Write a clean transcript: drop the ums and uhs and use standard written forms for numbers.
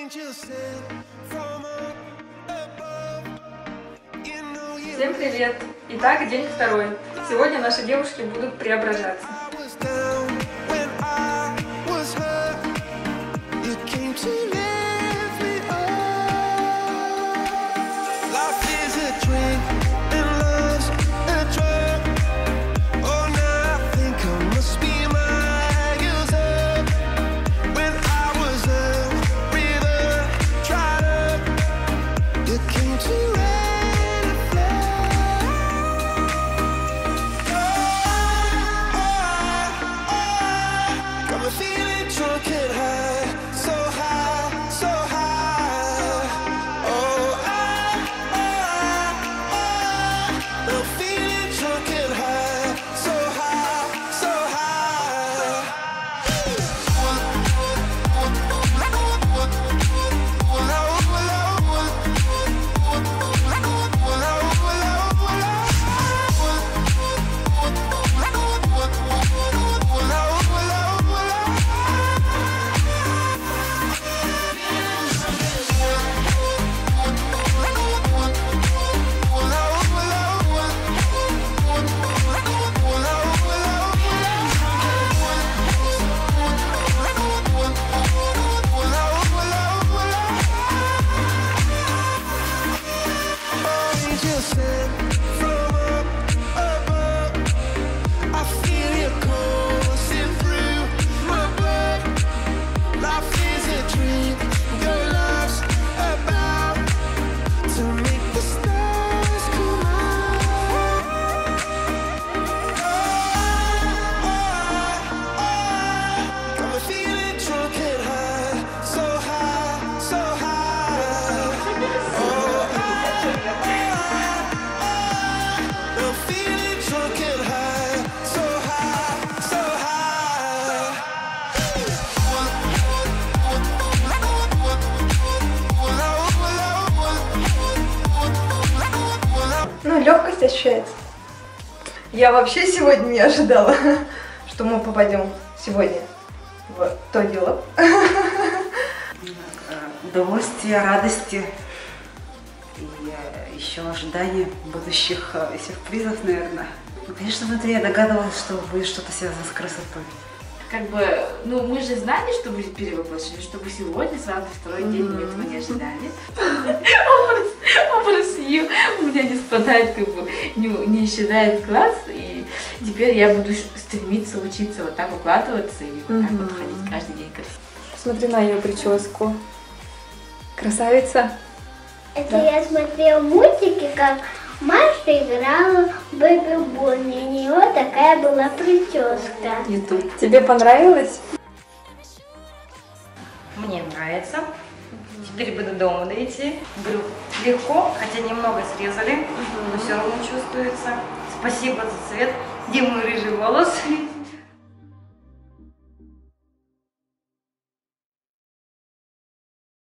Всем привет! Итак, день второй. Сегодня наши девушки будут преображаться. Легкость ощущается. Я вообще сегодня не ожидала, что мы попадем сегодня в то дело. Удовольствие, радости и еще ожидание будущих сюрпризов, наверное. Конечно, внутри я догадывалась, что будет что-то связано с красотой. Как бы, ну мы же знали, что будет перевоплощение, чтобы сегодня сразу второй день мы этого не ожидали. Образ ее у меня не спадает, как бы не исчезает глаз, и теперь я буду стремиться учиться вот так укладываться и вот так вот ходить каждый день. Смотри на ее прическу. Красавица. Это да? Я смотрела мультики, как Маша играла в бэби-бол, у нее такая была прическа. YouTube. Тебе понравилось? Мне нравится. Теперь буду дома дойти. Брюк легко, хотя немного срезали, но все равно чувствуется. Спасибо за цвет. Где мой рыжий волос?